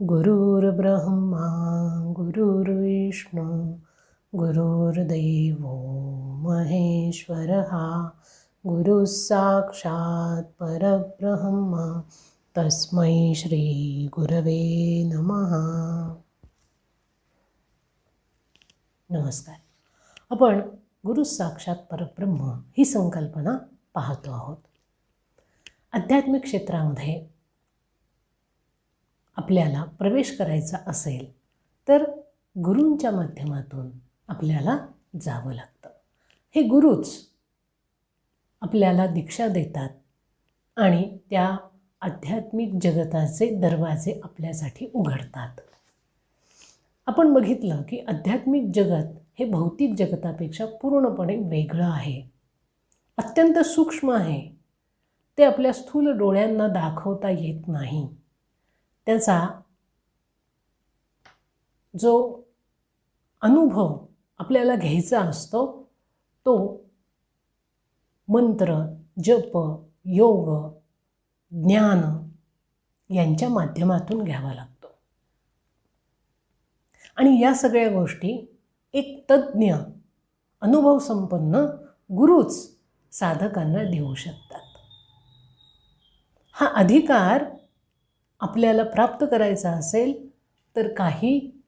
गुरुर्ब्रह्मा गुरुर्विष्णू गुरुर्दैवो महेश्वरः गुरुः साक्षात् परब्रह्म तस्मै श्री गुरवे नमः. नमस्कार. आपण गुरु साक्षात परब्रह्म ही संकल्पना पाहतो आहोत. आध्यात्मिक क्षेत्रामध्ये आपल्याला प्रवेश करायचा असेल तर गुरूंच्या माध्यमातून आपल्याला जावं लागतं. हे गुरुच आपल्याला दीक्षा देतात आणि त्या आध्यात्मिक जगताचे दरवाजे आपल्यासाठी उघडतात. आपण बघितलं की आध्यात्मिक जगत हे भौतिक जगतापेक्षा पूर्णपणे वेगळं आहे, अत्यंत सूक्ष्म आहे. ते आपल्या स्थूल डोळ्यांना दाखवता येत नाही. त्याचा जो अनुभव आपल्याला घ्यायचा असतो तो मंत्र, जप, योग, ज्ञान यांच्या माध्यमातून घ्यावा लागतो. आणि या सगळ्या गोष्टी एक तज्ज्ञ अनुभव संपन्न गुरुच साधकांना देऊ शकतात. हा अधिकार आपल्याला प्राप्त करायचा असेल तर काही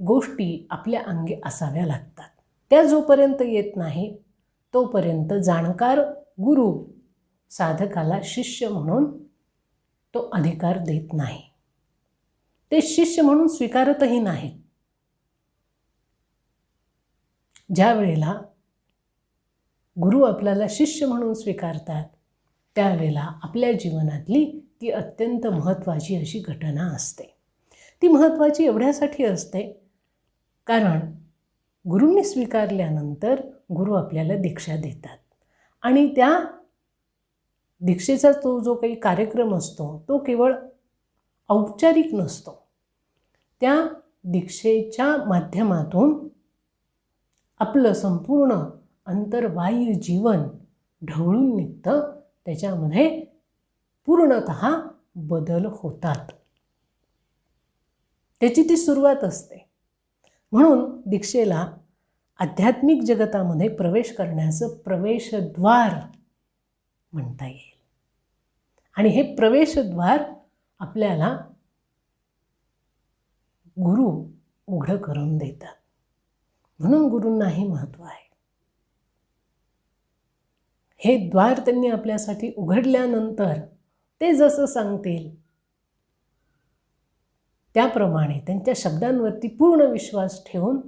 गोष्टी आपल्या अंगी असाव्या लागतात. त्या जोपर्यंत येत नाही तोपर्यंत जाणकार गुरु साधकाला शिष्य म्हणून तो अधिकार देत नाही. ते शिष्य म्हणून स्वीकारतही नाही. ज्या वेळेला गुरु आपल्याला शिष्य म्हणून स्वीकारतात त्यावेळेला आपल्या जीवनातली ती अत्यंत महत्त्वाची अशी घटना असते. ती महत्त्वाची एवढ्यासाठी असते कारण गुरूंनी स्वीकारल्यानंतर गुरु आपल्याला दीक्षा देतात आणि त्या दीक्षेचा तो जो काही कार्यक्रम असतो तो केवळ औपचारिक नसतो. त्या दीक्षेच्या माध्यमातून आपलं संपूर्ण अंतर्बाह्य जीवन ढवळून निघतं. त्याच्यामध्ये पूर्णतः बदल होतात. त्याची ती सुरुवात असते. म्हणून दीक्षेला आध्यात्मिक जगतामध्ये प्रवेश करण्याचं प्रवेशद्वार म्हणता येईल. आणि हे प्रवेशद्वार आपल्याला गुरु उघडं करून देतात. म्हणून गुरूंनाही महत्त्व आहे. हे द्वार त्यांनी आपल्यासाठी उघडल्यानंतर ते जसं सांगतील त्याप्रमाणे त्यांच्या शब्दांवरती पूर्ण विश्वास ठेवून,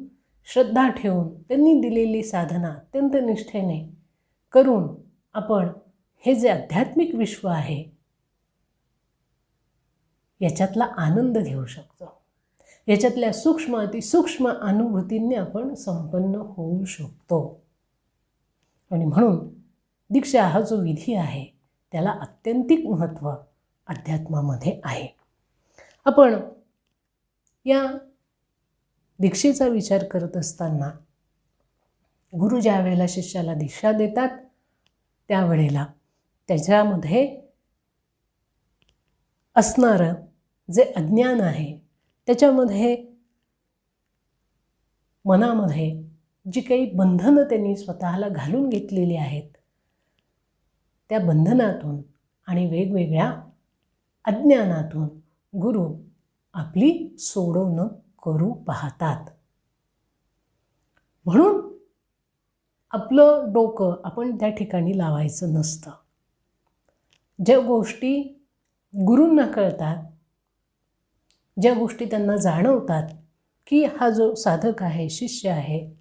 श्रद्धा ठेवून त्यांनी दिलेली साधना अत्यंत निष्ठेने करून आपण हे जे आध्यात्मिक विश्व आहे याच्यातला आनंद घेऊ शकतो. याच्यातल्या सूक्ष्म अतिसूक्ष्म अनुभूतींनी आपण संपन्न होऊ शकतो. आणि म्हणून दीक्षा हा जो विधी आहे त्याला अत्यंतिक महत्त्व अध्यात्मामध्ये आहे. आपण या दीक्षेचा विचार करत असताना गुरु ज्या वेळेला शिष्याला दीक्षा देतात त्यावेळेला त्याच्यामध्ये असणारं जे अज्ञान आहे त्याच्यामध्ये मनामध्ये जी काही बंधनं त्यांनी स्वतःला घालून घेतलेली आहेत त्या बंधनातून आणि वेगवेगळ्या अज्ञानातून गुरु आपली सोडवणूक करू पाहतात. म्हणून आपलं डोकं आपण त्या ठिकाणी लावायचं नसतं. ज्या गोष्टी गुरूंना कळतात, ज्या गोष्टी त्यांना जाणवतात की हा जो साधक आहे, शिष्य आहे,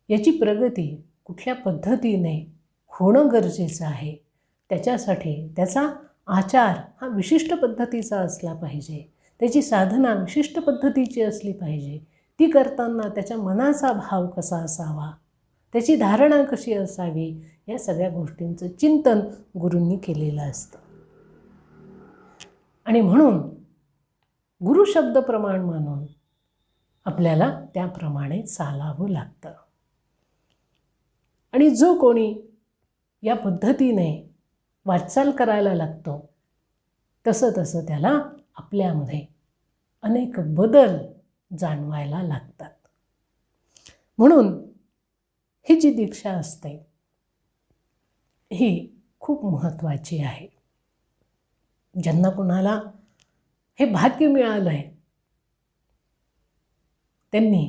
याची प्रगती कुठल्या पद्धतीने होणं गरजेचं आहे, त्याच्यासाठी त्याचा आचार हा विशिष्ट पद्धतीचा असला पाहिजे, त्याची साधना विशिष्ट पद्धतीची असली पाहिजे, ती करताना त्याच्या मनाचा भाव कसा असावा, त्याची धारणा कशी असावी, या सगळ्या गोष्टींचं चिंतन गुरूंनी केलेलं असतं. आणि म्हणून गुरु शब्द प्रमाण मानून आपल्याला त्याप्रमाणे चालावं लागतं. आणि जो कोणी या पद्धतीने वाटचाल करायला लागतो तसं तसं त्याला आपल्यामध्ये अनेक बदल जाणवायला लागतात. म्हणून ही जी दीक्षा असते ही खूप महत्त्वाची आहे. ज्यांना कुणाला हे भाग्य मिळालं आहे त्यांनी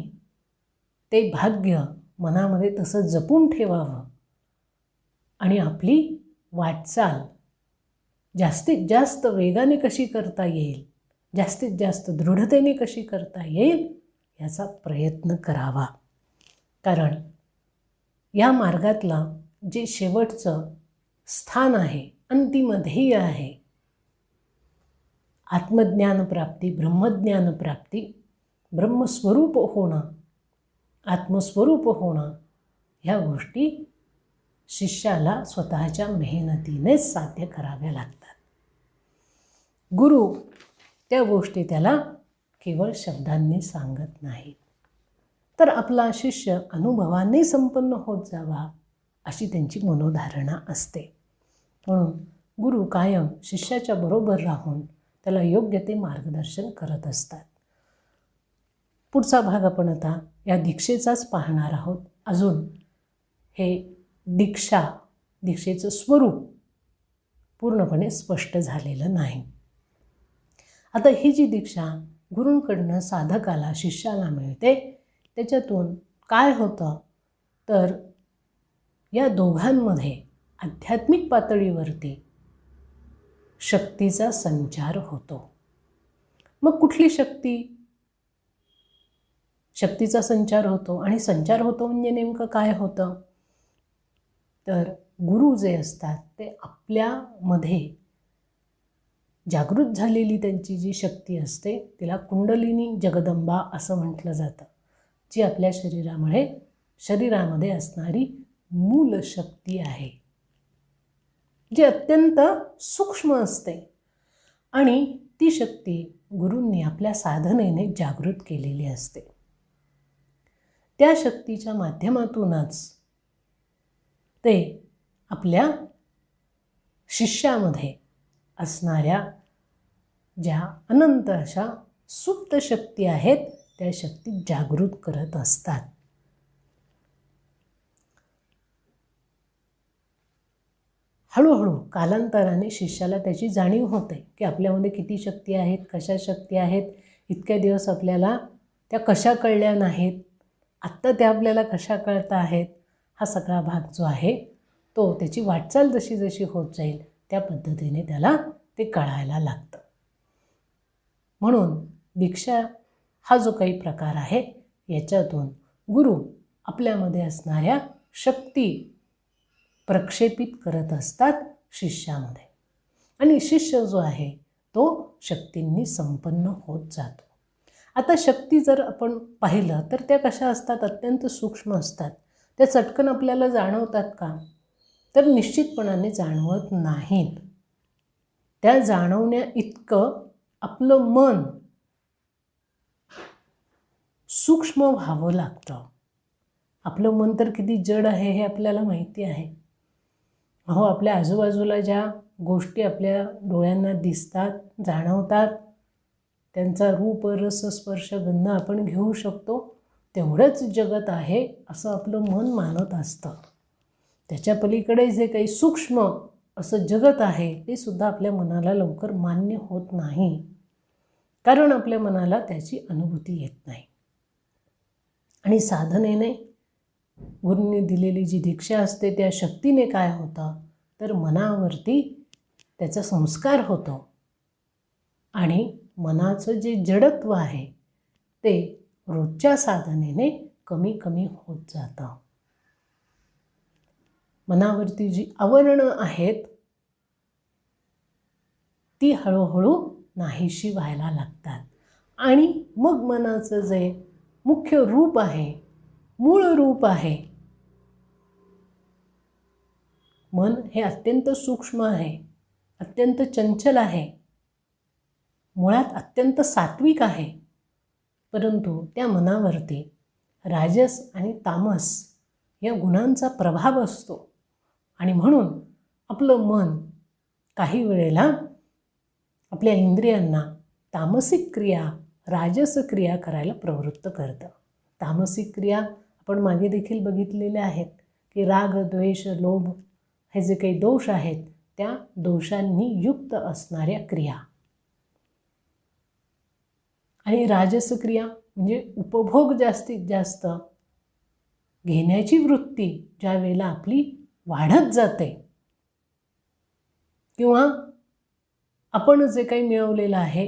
ते भाग्य मनामध्ये तसं जपून ठेवावं आणि आपली वाटचाल जास्तीत जास्त वेगाने कशी करता येईल, जास्तीत जास्त दृढतेने कशी करता येईल याचा प्रयत्न करावा. कारण या मार्गातला जे शेवटचं स्थान आहे, अंतिम ध्येय आहे, आत्मज्ञानप्राप्ती, ब्रह्मज्ञानप्राप्ती, ब्रह्मस्वरूप होणं, आत्मस्वरूप होणं, ह्या गोष्टी शिष्याला स्वतःच्या मेहनतीनेच साध्य कराव्या लागतात. गुरु त्या गोष्टी त्याला केवळ शब्दांनी सांगत नाहीत. तर आपला शिष्य अनुभवाने संपन्न होत जावा अशी त्यांची मनोधारणा असते. म्हणून गुरु कायम शिष्याच्या बरोबर राहून त्याला योग्य ते मार्गदर्शन करत असतात. पुढचा भाग आपण आता या दीक्षेचाच पाहणार आहोत. अजून हे दीक्षेचं स्वरूप पूर्णपणे स्पष्ट झालेलं नाही. आता ही जी दीक्षा गुरूंकडनं साधकाला, शिष्याला मिळते त्याच्यातून काय होतं तर या दोघांमध्ये आध्यात्मिक पातळीवरती शक्तीचा संचार होतो. मग कुठली शक्ती? शक्तीचा संचार होतो. आणि संचार होतो म्हणजे नेमकं काय होतं तर गुरु जे असतात ते आपल्यामध्ये जागृत झालेली त्यांची जी शक्ती असते तिला कुंडलिनी जगदंबा असं म्हटलं जातं, जी आपल्या शरीरामध्ये असणारी मूल शक्ती आहे, जी अत्यंत सूक्ष्म असते. आणि ती शक्ती गुरूंनी आपल्या साधनेने जागृत केलेली असते. त्या शक्तीच्या माध्यमातूनच ते आपल्या शिष्यामध्ये असणाऱ्या ज्या अनंत अशा सुप्त शक्ती आहेत त्या शक्ती जागृत करत असतात. हळूहळू कालांतराने शिष्याला त्याची जाणीव होते की आपल्यामध्ये किती शक्ती आहेत, कशा शक्ती आहेत. इतके दिवस आपल्याला त्या कशा कळल्या नाहीत, आत्ता त्या आपल्याला कशा कळता आहेत. हा सगळा भाग जो आहे तो त्याची वाटचाल जशी जशी होत जाईल त्या पद्धतीने त्याला ते कळायला लागतं. म्हणून दीक्षा हा जो काही प्रकार आहे याच्यातून गुरु आपल्यामध्ये असणाऱ्या शक्ती प्रक्षेपित करत असतात शिष्यामध्ये. आणि शिष्य जो आहे तो शक्तींनी संपन्न होत जातो. आता शक्ती जर आपण पाहिलं तर त्या कशा असतात? अत्यंत सूक्ष्म असतात. त्या चटकन आपल्याला जाणवतात का तर निश्चितपणाने जाणवत नाहीत. त्या जाणवण्या इतकं आपलं मन सूक्ष्म व्हावं लागतं. आपलं मन तर किती जड आहे हे आपल्याला माहिती आहे. आपल्या आजूबाजूला ज्या गोष्टी आपल्या डोळ्यांना दिसतात, जाणवतात, त्यांचा रूप, रस, स्पर्श, गंध आपण घेऊ शकतो, तेवढंच जगत आहे असं आपलं मन मानत असतं. त्याच्या पलीकडे जे काही सूक्ष्म असं जगत आहे ते सुद्धा आपल्या मनाला लवकर मान्य होत नाही, कारण आपल्या मनाला त्याची अनुभूती येत नाही. आणि साधनेने गुरूंनी दिलेली जी दीक्षा असते त्या शक्तीने काय होतं तर मनावरती त्याचा संस्कार होतो आणि मनाचं जे जडत्व आहे ते रोजच्या साधनेने कमी कमी होत जातं. मनावरती जी आवरणं आहेत ती हळूहळू नाहीशी व्हायला लागतात. आणि मग मनाचं जे मुख्य रूप आहे, मूळ रूप आहे, मन हे अत्यंत सूक्ष्म आहे, अत्यंत चंचल आहे, मुळात अत्यंत सात्विक आहे. परंतु त्या मनावरती राजस आणि तामस या गुणांचा प्रभाव असतो. आणि म्हणून आपलं मन काही वेळेला आपल्या इंद्रियांना तामसिक क्रिया राजस क्रिया करायला प्रवृत्त करतं. तामसिक क्रिया आपण मागे देखील बघितलेल्या आहेत की राग, द्वेष, लोभ हे जे काही दोष आहेत त्या दोषांनी युक्त असणाऱ्या क्रिया. आणि राजस क्रिया म्हणजे उपभोग जास्तीत जास्त घेण्याची वृत्ती ज्या वेळेला आपली वाढत जाते किंवा आपण जे काही मिळवलेलं आहे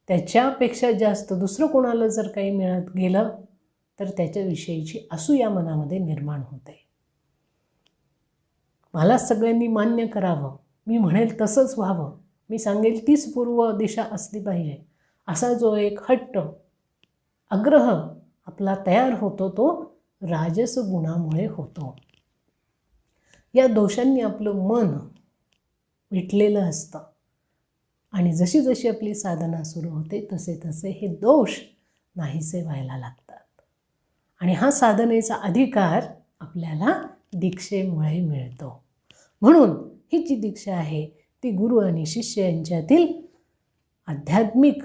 त्याच्यापेक्षा जास्त दुसरं कोणाला जर काही मिळत गेलं तर त्याच्याविषयीची असूया मनामध्ये निर्माण होते. मला सगळ्यांनी मान्य करावं, मी म्हणेल तसंच व्हावं, मी सांगेल तीच पूर्व दिशा असली पाहिजे, असा जो एक हट्ट, आग्रह आपला तयार होतो तो राजस गुणामुळे होतो. या दोषांनी आपलं मन विटलेलं असतं आणि जशी जशी आपली साधना सुरू होते तसे तसे हे दोष नाहीसे व्हायला लागतात. आणि हा साधनेचा अधिकार आपल्याला दीक्षेमुळे मिळतो. म्हणून ही जी दीक्षा आहे ती गुरु आणि शिष्य यांच्यातील आध्यात्मिक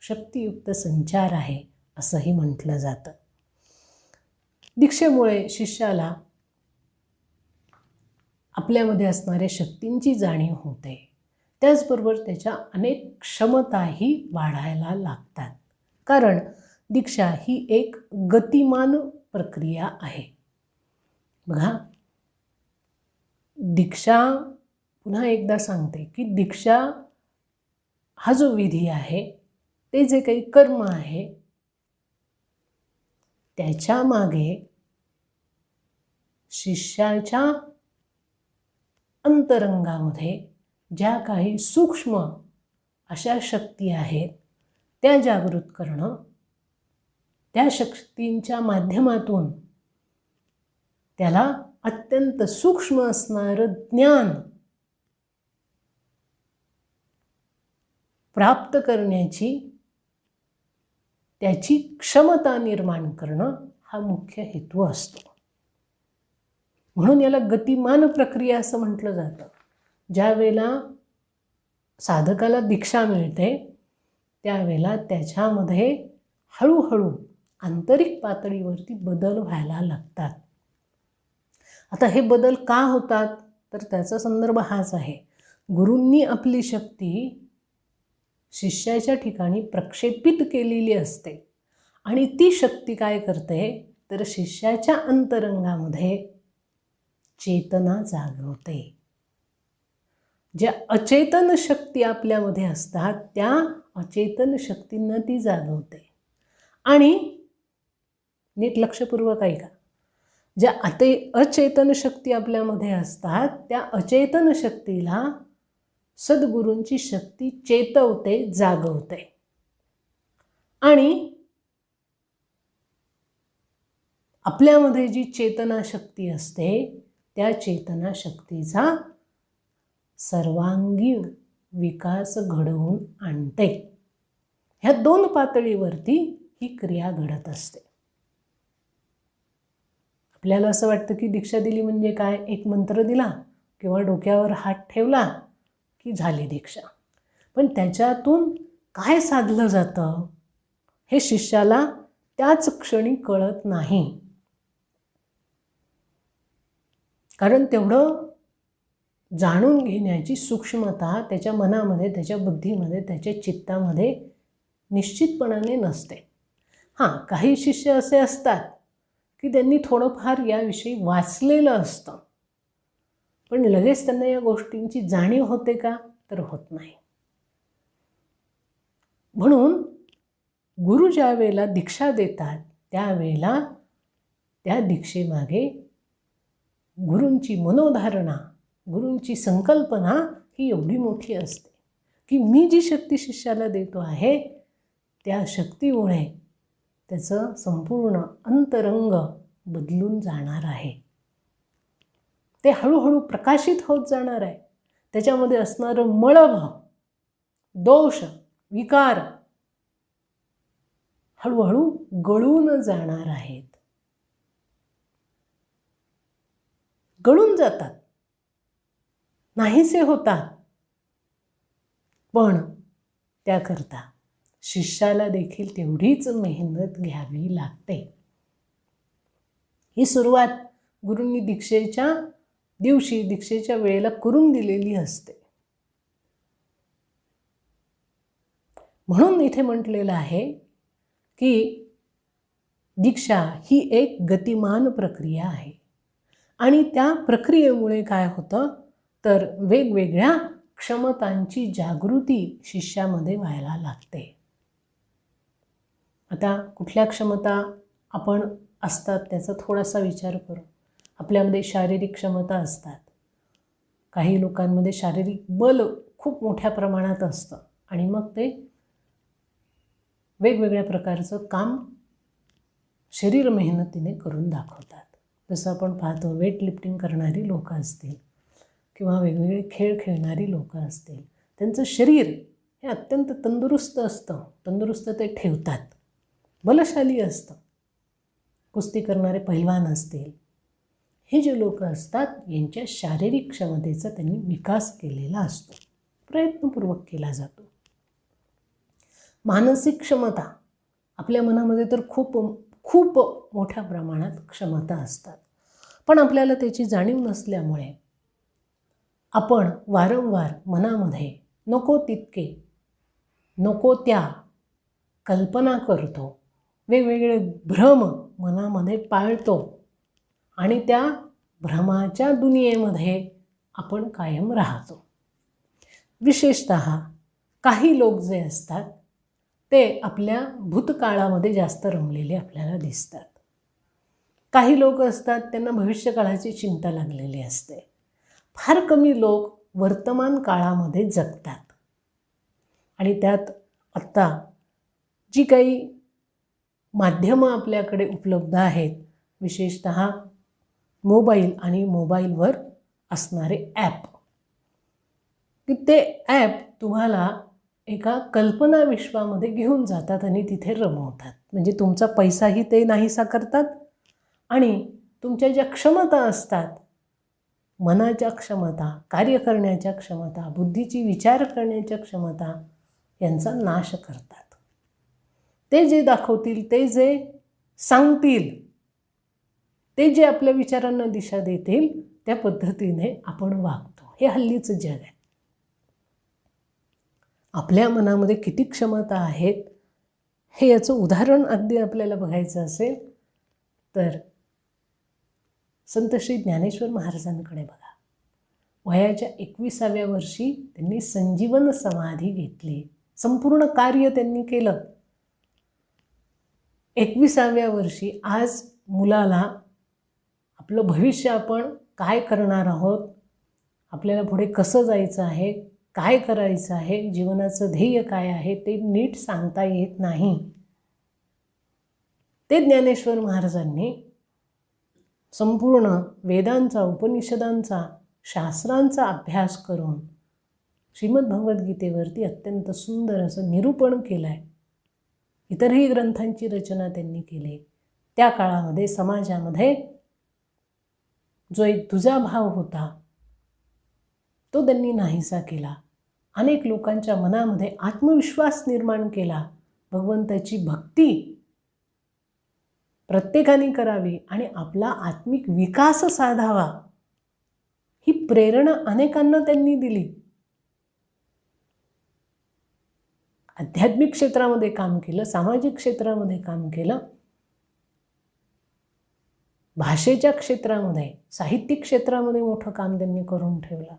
शक्तियुक्त संचार आहे असंही म्हटलं जातं. दीक्षेमुळे शिष्याला आपल्यामध्ये असणाऱ्या शक्तींची जाणीव होते. त्याचबरोबर त्याच्या अनेक क्षमताही वाढायला लागतात. कारण दीक्षा ही एक गतिमान प्रक्रिया आहे. बघा, दीक्षा पुन्हा एकदा सांगते की दीक्षा हा जो विधी आहे ते जे काही कर्म आहे त्याच्या मागे शिष्याच्या अंतरंगामध्ये ज्या काही सूक्ष्म अशा शक्ती आहेत त्या जागृत करणं, त्या शक्तींच्या माध्यमातून त्याला अत्यंत सूक्ष्म असणारं ज्ञान प्राप्त करण्याची त्याची क्षमता निर्माण करणं हा मुख्य हेतू असतो. म्हणून याला गतिमान प्रक्रिया असं म्हटलं जातं. ज्या वेळेला साधकाला दीक्षा मिळते त्यावेळेला त्याच्यामध्ये हळूहळू आंतरिक पातळीवरती बदल व्हायला लागतात. आता हे बदल का होतात तर त्याचा संदर्भ हाच आहे. गुरूंनी आपली शक्ती शिष्याच्या ठिकाणी प्रक्षेपित केलेली असते आणि ती शक्ती काय करते तर शिष्याच्या अंतरंगामध्ये चेतना जागवते. ज्या अचेतन शक्ती आपल्यामध्ये असतात त्या अचेतन शक्तींना ती जागवते. आणि नीट लक्षपूर्वक ऐका, ज्या अचेतन शक्ती आपल्यामध्ये असतात त्या अचेतन शक्तीला सद्गुरूंची शक्ती चेतवते, जागवते. आणि आपल्यामध्ये जी चेतना शक्ती असते त्या चेतना शक्तीचा सर्वांगीण विकास घडवून आणते. ह्या दोन पातळीवरती ही क्रिया घडत असते. आपल्याला असं वाटतं की दीक्षा दिली म्हणजे काय, एक मंत्र दिला किंवा डोक्यावर हात ठेवला की झाली दीक्षा. पण त्याच्यातून काय साधलं जातं हे शिष्याला त्याच क्षणी कळत नाही. कारण तेवढं जाणून घेण्याची सूक्ष्मता त्याच्या मनामध्ये, त्याच्या बुद्धीमध्ये, त्याच्या चित्तामध्ये निश्चितपणाने नसते. हां, काही शिष्य असे असतात की त्यांनी थोडंफार याविषयी वाचलेलं असतं पण लगेच त्यांना या गोष्टींची जाणीव होते का तर होत नाही. म्हणून गुरु ज्या वेळेला दीक्षा देतात त्यावेळेला त्या दीक्षेमागे गुरूंची मनोधारणा, गुरूंची संकल्पना ही एवढी मोठी असते की मी जी शक्ती शिष्याला देतो आहे त्या शक्तीमुळे त्याचं संपूर्ण अंतरंग बदलून जाणार आहे. ते हळूहळू प्रकाशित होत जाणार आहे. त्याच्यामध्ये असणारं मळभ, दोष, विकार हळूहळू गळून जाणार आहेत. गळून जातात, नाहीसे होतात. पण त्याकरता शिष्याला देखील तेवढीच मेहनत घ्यावी लागते. ही सुरुवात गुरूंनी दीक्षेच्या दिवशी, दीक्षेच्या वेळेला करून दिलेली असते. म्हणून इथे म्हटलेलं आहे की दीक्षा ही एक गतिमान प्रक्रिया आहे आणि त्या प्रक्रियेमुळे काय होतं तर वेगवेगळ्या क्षमतांची जागृती शिष्यामध्ये व्हायला लागते. आता कुठल्या क्षमता आपण असतात त्याचा थोडासा विचार करू. आपल्यामध्ये शारीरिक क्षमता असतात. काही लोकांमध्ये शारीरिक बल खूप मोठ्या प्रमाणात असतं आणि मग ते वेगवेगळ्या प्रकारचं काम शरीर मेहनतीने करून दाखवतात. जसं आपण पाहतो वेट लिफ्टिंग करणारी लोकं असतील किंवा वेगवेगळे खेळ खेळणारी लोकं असतील, त्यांचं शरीर हे अत्यंत तंदुरुस्त असतं. तंदुरुस्त ते ठेवतात, बलशाली असतं. कुस्ती करणारे पैलवान असतील, हे जे लोक असतात यांच्या शारीरिक क्षमतेचा त्यांनी विकास केलेला असतो, प्रयत्नपूर्वक केला जातो. मानसिक क्षमता, आपल्या मनामध्ये तर खूप खूप मोठ्या प्रमाणात क्षमता असतात, पण आपल्याला त्याची जाणीव नसल्यामुळे आपण वारंवार मनामध्ये नको तितके नको त्या कल्पना करतो, वेगवेगळे भ्रम मनामध्ये पाळतो आणि त्या भ्रमाच्या दुनियेमध्ये आपण कायम राहतो. विशेषतः काही लोक जे असतात ते आपल्या भूतकाळामध्ये जास्त रमलेले आपल्याला दिसतात. काही लोक असतात त्यांना भविष्यकाळाची चिंता लागलेली असते. फार कमी लोक वर्तमान काळामध्ये जगतात आणि त्यात आत्ता जी काही माध्यमं आपल्याकडे उपलब्ध आहेत, विशेषतः मोबाईल आणि मोबाईलवर असणारे ॲप, की ते ॲप तुम्हाला एका कल्पना विश्वामध्ये घेऊन जातात आणि तिथे रमवतात. म्हणजे तुमचा पैसाही ते नाहीसा करतात आणि तुमच्या ज्या क्षमता असतात, मनाच्या क्षमता, कार्य करण्याच्या क्षमता, बुद्धीची विचार करण्याच्या क्षमता यांचा नाश करतात. ते जे दाखवतील, ते जे सांगतील, ते जे आपल्या विचारांना दिशा देतील त्या पद्धतीने आपण वागतो. हे हल्लीचं जग आहे. आपल्या मनामध्ये किती क्षमता आहेत हे याचं उदाहरण अगदी आपल्याला बघायचं असेल तर संत श्री ज्ञानेश्वर महाराजांकडे बघा. वयाच्या 21व्या वर्षी त्यांनी संजीवन समाधी घेतली. संपूर्ण कार्य त्यांनी केलं. 21व्या वर्षी आज मुलाला आपलं भविष्य आपण काय करणार आहोत, आपल्याला पुढे कसं जायचं आहे, काय करायचं आहे, जीवनाचं ध्येय काय आहे ते नीट सांगता येत नाही. ते ज्ञानेश्वर महाराजांनी संपूर्ण वेदांचा, उपनिषदांचा, शास्त्रांचा अभ्यास करून श्रीमद भगवद्गीतेवरती अत्यंत सुंदर असं निरूपण केलं आहे. इतरही ग्रंथांची रचना त्यांनी केली. त्या काळामध्ये समाजामध्ये जो एक दुजाभाव होता तो त्यांनी नाहीसा केला. अनेक लोकांच्या मनामध्ये आत्मविश्वास निर्माण केला. भगवंताची भक्ती प्रत्येकाने करावी आणि आपला आत्मिक विकास साधावा ही प्रेरणा अनेकांना त्यांनी दिली. आध्यात्मिक क्षेत्रामध्ये काम केलं, सामाजिक क्षेत्रामध्ये काम केलं, भाषेच्या क्षेत्रामध्ये, साहित्यिक क्षेत्रामध्ये मोठं काम त्यांनी करून ठेवलं.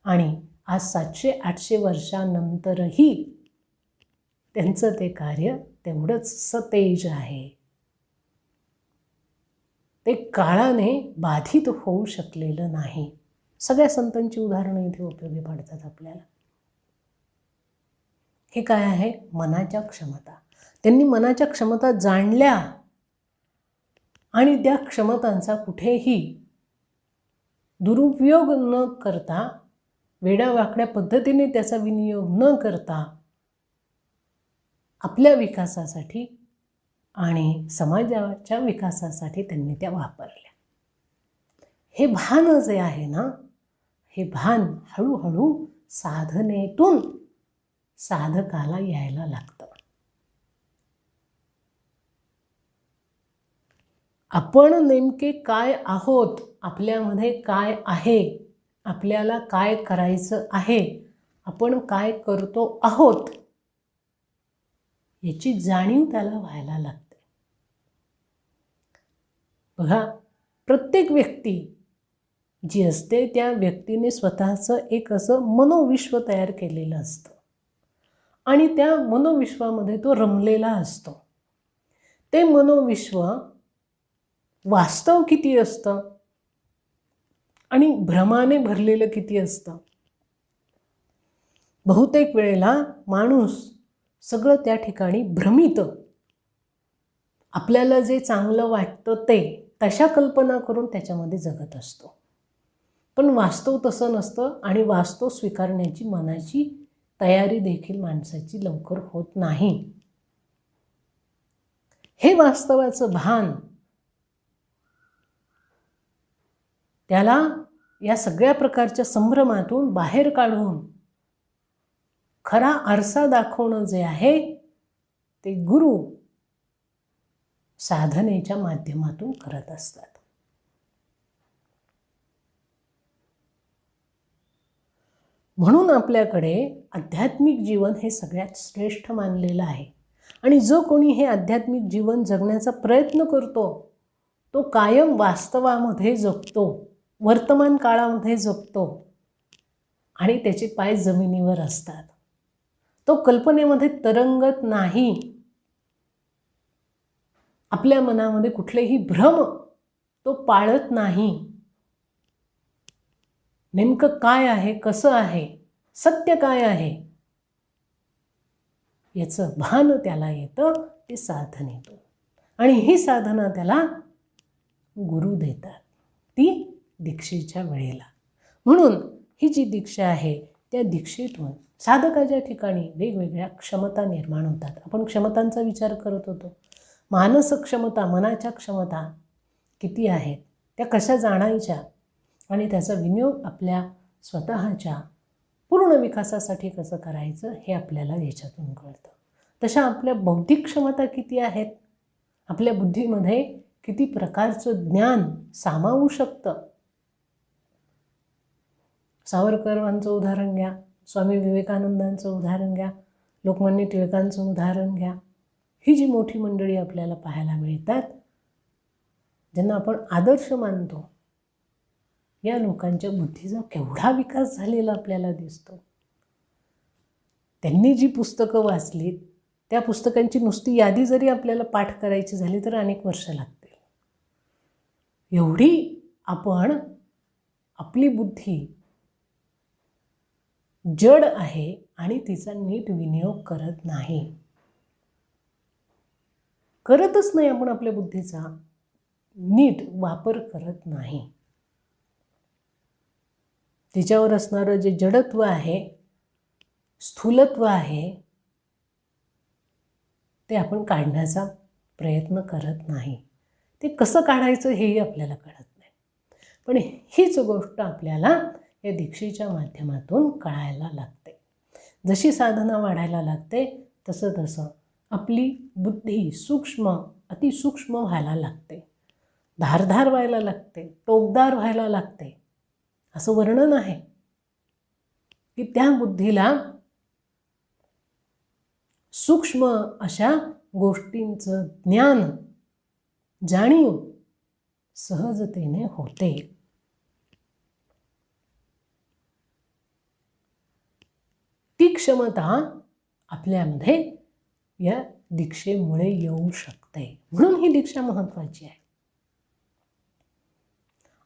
आणि आज 700-800 वर्षानंतरही त्यांचं ते कार्य तेवढंच सतेज आहे. ते काळाने बाधित होऊ शकलेलं नाही. सगळ्या संतांची उदाहरणं इथे उपयोगी पडतात आपल्याला. हे काय आहे? मनाच्या क्षमता. त्यांनी मनाच्या क्षमता जाणल्या आणि त्या क्षमतांचा कुठेही दुरुपयोग न करता, वेडावाकड्या पद्धतीने त्याचा विनियोग न करता आपल्या विकासासाठी आणि समाजाच्या विकासासाठी त्यांनी त्या वापरल्या. हे भान जे आहे ना, हे भान हळूहळू साधनेतून साधकाला यायला लागतं. आपण नेमके काय आहोत, आपल्यामध्ये काय आहे, आपल्याला काय करायचं आहे, आपण काय करतो आहोत, याची जाणीव त्याला व्हायला लागते. बघा, प्रत्येक व्यक्ती जी असते त्या व्यक्तीने स्वतःचं एक असं मनोविश्व तयार केलेलं असतं आणि त्या मनोविश्वामध्ये तो रमलेला असतो. ते मनोविश्व वास्तव किती असतं आणि भ्रमाने भरलेलं किती असतं. बहुतेक वेळेला माणूस सगळं त्या ठिकाणी भ्रमित, आपल्याला जे चांगलं वाटतं ते तशा कल्पना करून त्याच्यामध्ये जगत असतो. पण वास्तव तसं नसतं आणि वास्तव स्वीकारण्याची मनाची तयारी देखील माणसाची लवकर होत नाही. हे वास्तवाचं भान त्याला या सगळ्या प्रकारच्या संभ्रमातून बाहेर काढून खरा आरसा दाखवणं जे आहे ते गुरु साधनेच्या माध्यमातून करत असतात. म्हणून आपल्याकडे आध्यात्मिक जीवन हे सगळ्यात श्रेष्ठ मानलेलं आहे. आणि जो कोणी हे आध्यात्मिक जीवन जगण्याचा प्रयत्न करतो तो कायम वास्तवामध्ये जगतो, वर्तमान काळामध्ये जगतो आणि त्याचे पाय जमिनीवर असतात. तो कल्पनेमध्ये तरंगत नाही. आपल्या मनामध्ये कुठलेही भ्रम तो पाळत नाही. नेमकं काय आहे, कसं आहे, सत्य काय आहे याचं भान त्याला येतं ते साधनेतून. आणि ही साधना त्याला गुरु देतात, ती दीक्षेच्या वेळेला. म्हणून ही जी दीक्षा आहे त्या दीक्षेतून साधकाच्या ठिकाणी वेगवेगळ्या क्षमता निर्माण होतात. आपण क्षमतांचा विचार करत होतो. मानस क्षमता, मनाच्या क्षमता किती आहेत, त्या कशा जाणायच्या आणि त्याचा विनियोग आपल्या स्वतःच्या पूर्ण विकासासाठी कसं करायचं हे आपल्याला याच्यातून कळतं. तशा आपल्या बौद्धिक क्षमता किती आहेत, आपल्या बुद्धीमध्ये किती प्रकारचं ज्ञान सामावू शकतं. सावरकरांचं उदाहरण घ्या, स्वामी विवेकानंदांचं उदाहरण घ्या, लोकमान्य टिळकांचं उदाहरण घ्या. ही जी मोठी मंडळी आपल्याला पाहायला मिळतात, ज्यांना आपण आदर्श मानतो, या लोकांच्या बुद्धीचा केवढा विकास झालेला आपल्याला दिसतो. त्यांनी जी पुस्तकं वाचलीत त्या पुस्तकांची नुसती यादी जरी आपल्याला पाठ करायची झाली तर अनेक वर्ष लागतील. एवढी आपण आपली बुद्धी जड आहे आणि तिचा नीट विनियोग करत नाही. करतच नाही आपण आपल्या बुद्धीचा नीट वापर करत नाही. तिच्यावर असणारं जे जडत्व आहे, स्थूलत्व आहे, ते आपण काढण्याचा प्रयत्न करत नाही. ते कसं काढायचं हेही आपल्याला कळत नाही. पण हीच गोष्ट आपल्याला या दीक्षेच्या माध्यमातून कळायला लागते. जशी साधना वाढायला लागते तसं तसं आपली बुद्धी सूक्ष्म, अतिसूक्ष्म व्हायला लागते, धारधार व्हायला लागते, टोकदार व्हायला लागते. असं वर्णन आहे की त्या बुद्धीला सूक्ष्म अशा गोष्टींचं ज्ञान, जाणीव सहजतेने होते. ती क्षमता आपल्यामध्ये या दीक्षेमुळे येऊ शकते. म्हणून ही दीक्षा महत्त्वाची आहे.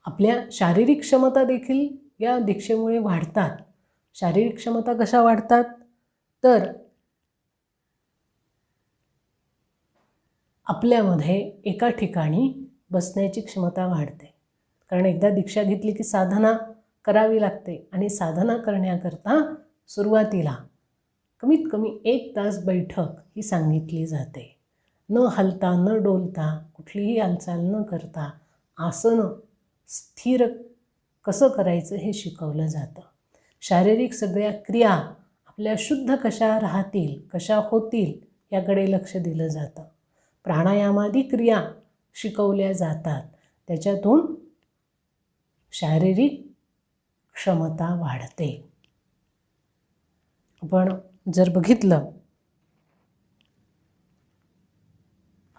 आपल्या शारीरिक क्षमता देखील या दीक्षेमुळे वाढतात. शारीरिक क्षमता कशा वाढतात तर आपल्यामध्ये एका ठिकाणी बसण्याची क्षमता वाढते. कारण एकदा दीक्षा घेतली की साधना करावी लागते आणि साधना करण्याकरता सुरुवातीला कमीत कमी 1 तास बैठक ही सांगितली जाते. न हलता, न डोलता, कुठलीही हालचाल न करता आसन स्थिर कसं करायचं हे शिकवलं जातं. शारीरिक सगळ्या क्रिया आपल्या शुद्ध कशा राहतील, कशा होतील याकडे लक्ष दिलं जातं. प्राणायामादी क्रिया शिकवल्या जातात त्याच्यातून शारीरिक क्षमता वाढते. आपण जर बघितलं,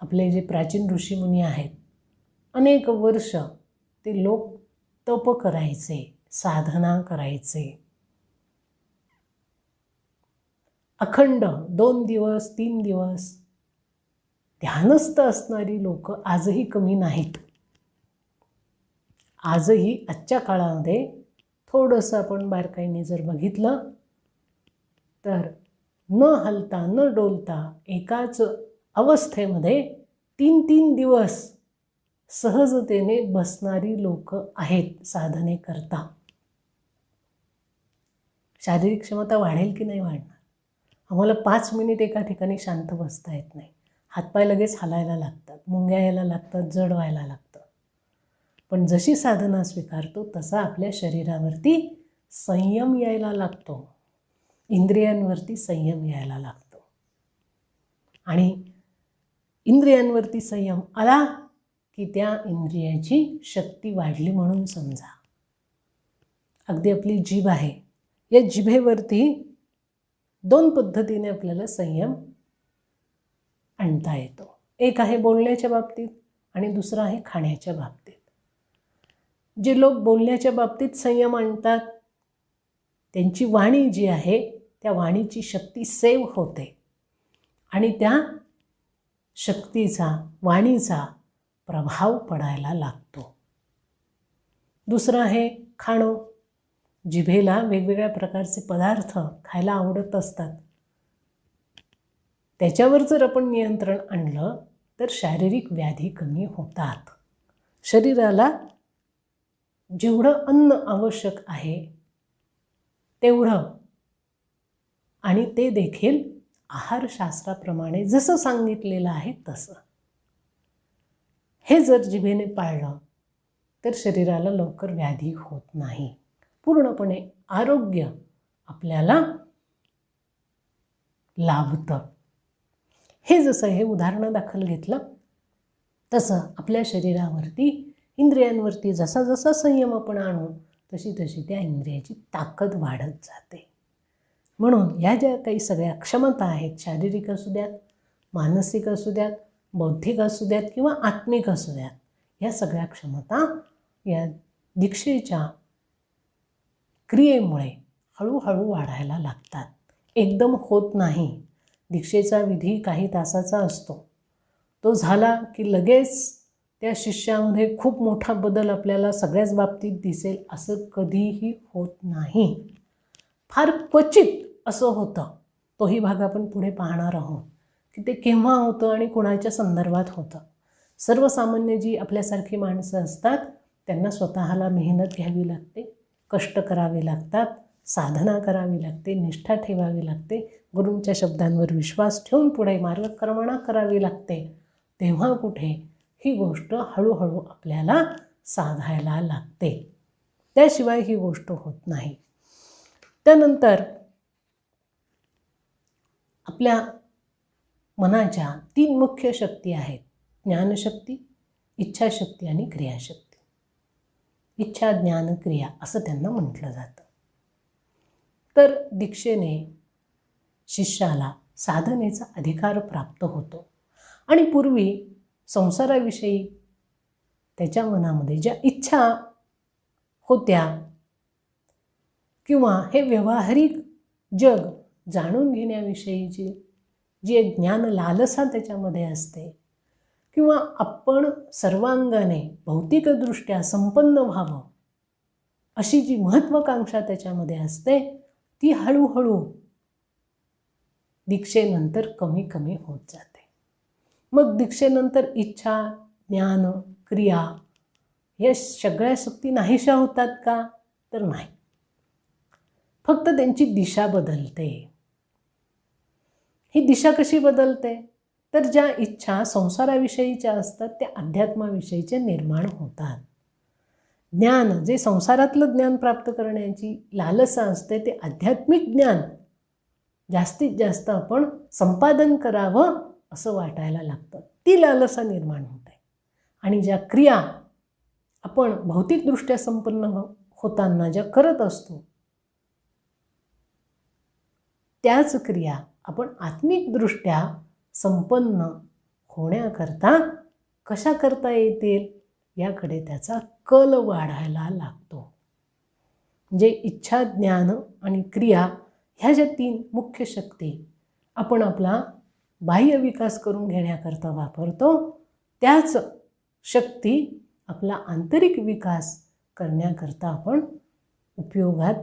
आपले जे प्राचीन ऋषीमुनी आहेत, अनेक वर्ष ते लोक तप करायचे, साधना करायचे. अखंड 2 दिवस 3 दिवस ध्यानस्थ असणारी लोक आजही कमी नाहीत. आजही आजच्या काळामध्ये थोडंसं आपण बारकाईने जर बघितलं तर न हलता न डोलता एकाच अवस्थेमध्ये 3-3 दिवस सहजतेने बसणारी लोक आहेत साधने करता. शारीरिक क्षमता वाढेल की नाही वाढणार? आम्हाला 5 मिनिट एका ठिकाणी शांत बसता येत नाही. हातपाय लगेच हलायला लागतात, मुंग्या यायला लागतात, जड व्हायला लागतं. पण जशी साधना स्वीकारतो तसा आपल्या शरीरावरती संयम यायला लागतो, इंद्रियांवरती संयम यायला लागतो. आणि इंद्रियांवरती संयम आला की त्या इंद्रियाची शक्ती वाढली म्हणून समजा. अगदी आपली जीभ आहे, या जिभेवरती 2 पद्धतीने आपल्याला संयम आणता येतो. एक आहे बोलण्याच्या बाबतीत आणि दुसरा आहे खाण्याच्या बाबतीत. जे लोक बोलण्याच्या बाबतीत संयम आणतात त्यांची वाणी जी आहे त्या वाणीची शक्ती सेव्ह होते आणि त्या शक्तीचा, वाणीचा प्रभाव पडायला लागतो. दुसरं आहे खाणं. जिभेला वेगवेगळ्या प्रकारचे पदार्थ खायला आवडत असतात. त्याच्यावर जर आपण नियंत्रण आणलं तर शारीरिक व्याधी कमी होतात. शरीराला जेवढं अन्न आवश्यक आहे तेवढं, आणि ते देखील आहारशास्त्राप्रमाणे जसं सांगितलेलं आहे तसं, हे जर जिभेने पाळलं तर शरीराला लवकर व्याधी होत नाही. पूर्णपणे आरोग्य आपल्याला लाभतं. हे जसं हे उदाहरण दाखल घेतलं तसं आपल्या शरीरावरती, इंद्रियांवरती जसा जसा संयम आपण आणू तशी तशी त्या इंद्रियाची ताकद वाढत जाते. म्हणून या ज्या काही सगळ्या क्षमता आहेत, शारीरिक असू द्यात, मानसिक असू द्यात, बौद्धिक असू द्यात किंवा आत्मिक असू द्यात, या सगळ्या क्षमता या दीक्षेच्या क्रियेमुळे हळूहळू वाढायला लागतात. एकदम होत नाही. दीक्षेचा विधी काही तासाचा असतो. तो झाला की लगेच त्या शिष्यामध्ये खूप मोठा बदल आपल्याला सगळ्याच बाबतीत दिसेल असं कधीही होत नाही. फार क्वचित असं होतं. तोही भाग आपण पुढे पाहणार आहोत की ते केव्हा होतं आणि कोणाच्या संदर्भात होतं. सर्वसामान्य जी आपल्यासारखी माणसं असतात त्यांना स्वतःला मेहनत घ्यावी लागते, कष्ट करावे लागतात, साधना करावी लागते, निष्ठा ठेवावी लागते, गुरूंच्या शब्दांवर विश्वास ठेवून पुढे मार्गक्रमणा करावी लागते. तेव्हा कुठे ही गोष्ट हळूहळू आपल्याला साधायला लागते. त्याशिवाय ही गोष्ट होत नाही. त्यानंतर आपल्या मनाच्या 3 मुख्य शक्ती आहेत: ज्ञानशक्ती, इच्छाशक्ती आणि क्रियाशक्ती. इच्छा, ज्ञान, क्रिया असं त्यांना म्हटलं जातं. तर दीक्षेने शिष्याला साधनेचा अधिकार प्राप्त होतो आणि पूर्वी संसाराविषयी त्याच्या मनामध्ये ज्या इच्छा होत्या किंवा हे व्यावहारिक जग जाणून घेण्याविषयीची जी एक ज्ञान लालसा त्याच्यामध्ये असते किंवा आपण सर्वांगाने भौतिकदृष्ट्या संपन्न व्हावं अशी जी महत्त्वाकांक्षा त्याच्यामध्ये असते ती हळूहळू दीक्षेनंतर कमी कमी होत जाते. मग दीक्षेनंतर इच्छा, ज्ञान, क्रिया या सगळ्या शक्ती नाहीशा होतात का? तर नाही. फक्त त्यांची दिशा बदलते. ही दिशा कशी बदलते? तर ज्या इच्छा संसाराविषयीच्या असतात त्या अध्यात्माविषयीचे निर्माण होतात. ज्ञान जे संसारातलं ज्ञान प्राप्त करण्याची लालसा असते ते आध्यात्मिक ज्ञान जास्तीत जास्त आपण संपादन करावं असं वाटायला लागतं. ती लालसा निर्माण होते. आणि ज्या क्रिया आपण भौतिकदृष्ट्या संपन्न होताना ज्या करत असतो त्याच क्रिया आपण आत्मिकदृष्ट्या संपन्न होण्याकरता कशा करता येतील याकडे त्याचा कल वाढायला लागतो. म्हणजे इच्छा, ज्ञान आणि क्रिया ह्या ज्या 3 मुख्य शक्ती आपण आपला बाह्य विकास करून घेण्याकरता वापरतो त्याच शक्ती आपला आंतरिक विकास करण्याकरता आपण उपयोगात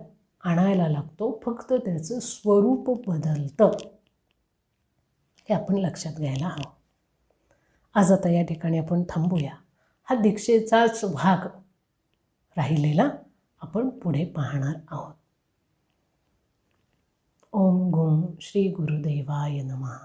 आणायला लागतो. फक्त त्याचं स्वरूप बदलतं. हे आपण लक्षात घ्यायला हवं. आज आता या ठिकाणी आपण थांबूया. हा दीक्षेचाच भाग राहिलेला आपण पुढे पाहणार आहोत. ओम गुं श्री गुरुदेवाय नमः.